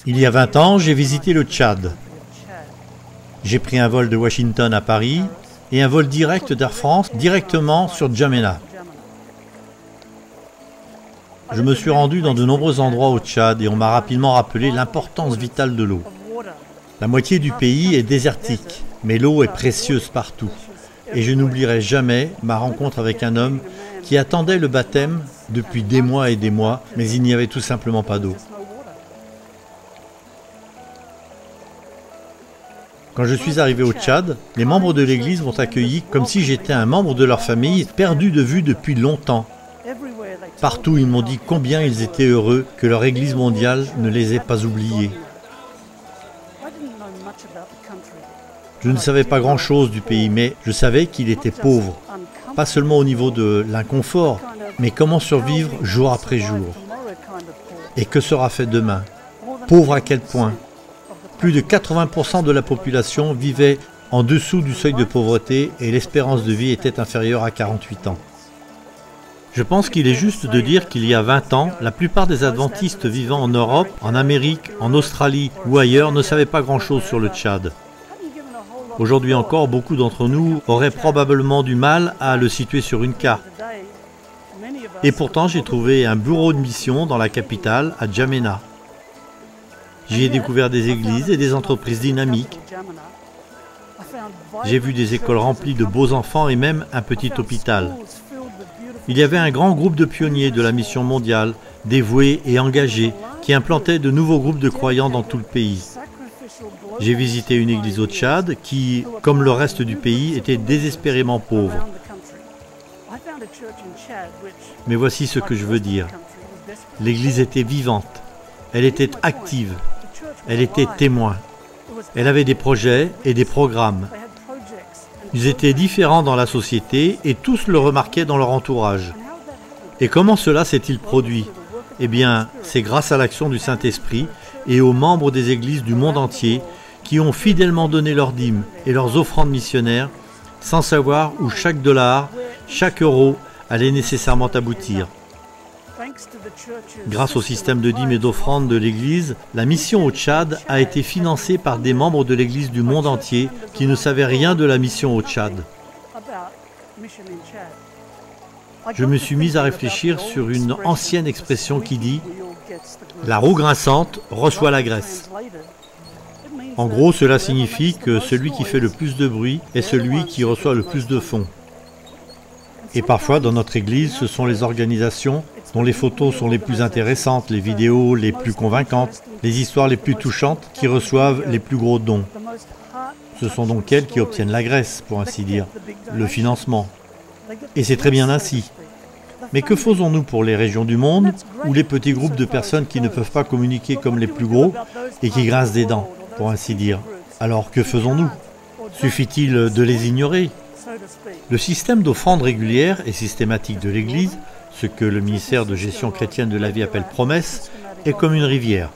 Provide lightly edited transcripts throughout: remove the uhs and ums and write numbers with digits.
Il y a 20 ans, j'ai visité le Tchad. J'ai pris un vol de Washington à Paris et un vol direct d'Air France directement sur N'Djamena. Je me suis rendu dans de nombreux endroits au Tchad et on m'a rapidement rappelé l'importance vitale de l'eau. La moitié du pays est désertique, mais l'eau est précieuse partout. Et je n'oublierai jamais ma rencontre avec un homme qui attendait le baptême depuis des mois et des mois, mais il n'y avait tout simplement pas d'eau. Quand je suis arrivé au Tchad, les membres de l'église m'ont accueilli comme si j'étais un membre de leur famille perdu de vue depuis longtemps. Partout, ils m'ont dit combien ils étaient heureux que leur église mondiale ne les ait pas oubliés. Je ne savais pas grand-chose du pays, mais je savais qu'il était pauvre. Pas seulement au niveau de l'inconfort, mais comment survivre jour après jour. Et que sera fait demain? Pauvre à quel point? Plus de 80% de la population vivait en dessous du seuil de pauvreté et l'espérance de vie était inférieure à 48 ans. Je pense qu'il est juste de dire qu'il y a 20 ans, la plupart des adventistes vivant en Europe, en Amérique, en Australie ou ailleurs ne savaient pas grand-chose sur le Tchad. Aujourd'hui encore, beaucoup d'entre nous auraient probablement du mal à le situer sur une carte. Et pourtant, j'ai trouvé un bureau de mission dans la capitale, à N'Djamena. J'y ai découvert des églises et des entreprises dynamiques. J'ai vu des écoles remplies de beaux enfants et même un petit hôpital. Il y avait un grand groupe de pionniers de la mission mondiale, dévoués et engagés, qui implantaient de nouveaux groupes de croyants dans tout le pays. J'ai visité une église au Tchad qui, comme le reste du pays, était désespérément pauvre. Mais voici ce que je veux dire. L'église était vivante, elle était active, elle était témoin. Elle avait des projets et des programmes. Ils étaient différents dans la société et tous le remarquaient dans leur entourage. Et comment cela s'est-il produit? Eh bien, c'est grâce à l'action du Saint-Esprit et aux membres des églises du monde entier qui ont fidèlement donné leurs dîmes et leurs offrandes missionnaires sans savoir où chaque dollar, chaque euro allait nécessairement aboutir. Grâce au système de dîmes et d'offrandes de l'Église, la mission au Tchad a été financée par des membres de l'Église du monde entier qui ne savaient rien de la mission au Tchad. Je me suis mis à réfléchir sur une ancienne expression qui dit « La roue grinçante reçoit la graisse ». En gros, cela signifie que celui qui fait le plus de bruit est celui qui reçoit le plus de fonds. Et parfois, dans notre Église, ce sont les organisations dont les photos sont les plus intéressantes, les vidéos les plus convaincantes, les histoires les plus touchantes qui reçoivent les plus gros dons. Ce sont donc elles qui obtiennent la graisse, pour ainsi dire, le financement. Et c'est très bien ainsi. Mais que faisons-nous pour les régions du monde ou les petits groupes de personnes qui ne peuvent pas communiquer comme les plus gros et qui grincent des dents, pour ainsi dire? Alors que faisons-nous? Suffit-il de les ignorer? Le système d'offrande régulière et systématique de l'Église, ce que le ministère de gestion chrétienne de la vie appelle promesse, est comme une rivière.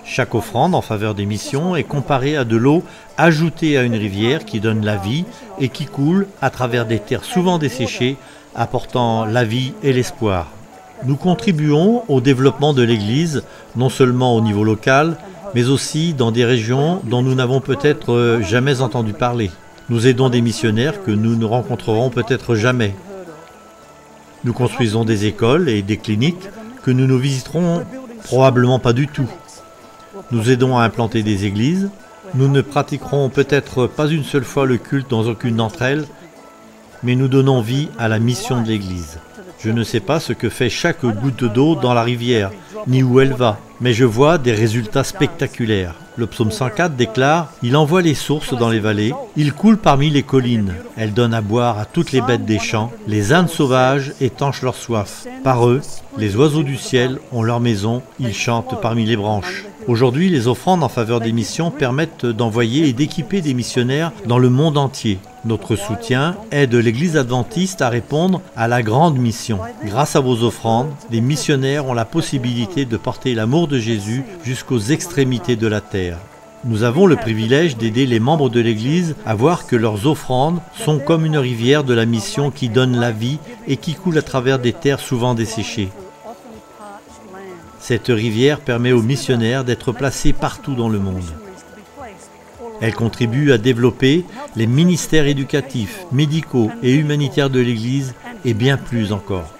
Chaque offrande en faveur des missions est comparée à de l'eau ajoutée à une rivière qui donne la vie et qui coule à travers des terres souvent desséchées, apportant la vie et l'espoir. Nous contribuons au développement de l'Église, non seulement au niveau local, mais aussi dans des régions dont nous n'avons peut-être jamais entendu parler. Nous aidons des missionnaires que nous ne rencontrerons peut-être jamais. Nous construisons des écoles et des cliniques que nous ne visiterons probablement pas du tout. Nous aidons à implanter des églises. Nous ne pratiquerons peut-être pas une seule fois le culte dans aucune d'entre elles, mais nous donnons vie à la mission de l'Église. Je ne sais pas ce que fait chaque goutte d'eau dans la rivière, ni où elle va, mais je vois des résultats spectaculaires. Le psaume 104 déclare « Il envoie les sources dans les vallées, il coule parmi les collines. Elle donne à boire à toutes les bêtes des champs. Les ânes sauvages étanchent leur soif. Par eux, les oiseaux du ciel ont leur maison, ils chantent parmi les branches. » Aujourd'hui, les offrandes en faveur des missions permettent d'envoyer et d'équiper des missionnaires dans le monde entier. Notre soutien aide l'Église adventiste à répondre à la grande mission. Grâce à vos offrandes, les missionnaires ont la possibilité de porter l'amour de Jésus jusqu'aux extrémités de la terre. Nous avons le privilège d'aider les membres de l'Église à voir que leurs offrandes sont comme une rivière de la mission qui donne la vie et qui coule à travers des terres souvent desséchées. Cette rivière permet aux missionnaires d'être placés partout dans le monde. Elle contribue à développer les ministères éducatifs, médicaux et humanitaires de l'Église et bien plus encore.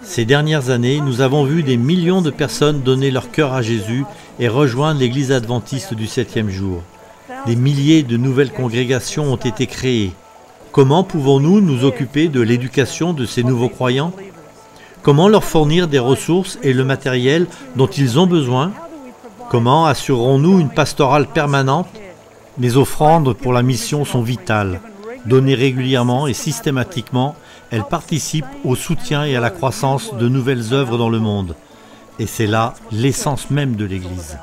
Ces dernières années, nous avons vu des millions de personnes donner leur cœur à Jésus et rejoindre l'Église adventiste du 7e jour. Des milliers de nouvelles congrégations ont été créées. Comment pouvons-nous nous occuper de l'éducation de ces nouveaux croyants? Comment leur fournir des ressources et le matériel dont ils ont besoin? Comment assurerons-nous une pastorale permanente? Les offrandes pour la mission sont vitales. Données régulièrement et systématiquement, elles participent au soutien et à la croissance de nouvelles œuvres dans le monde. Et c'est là l'essence même de l'Église.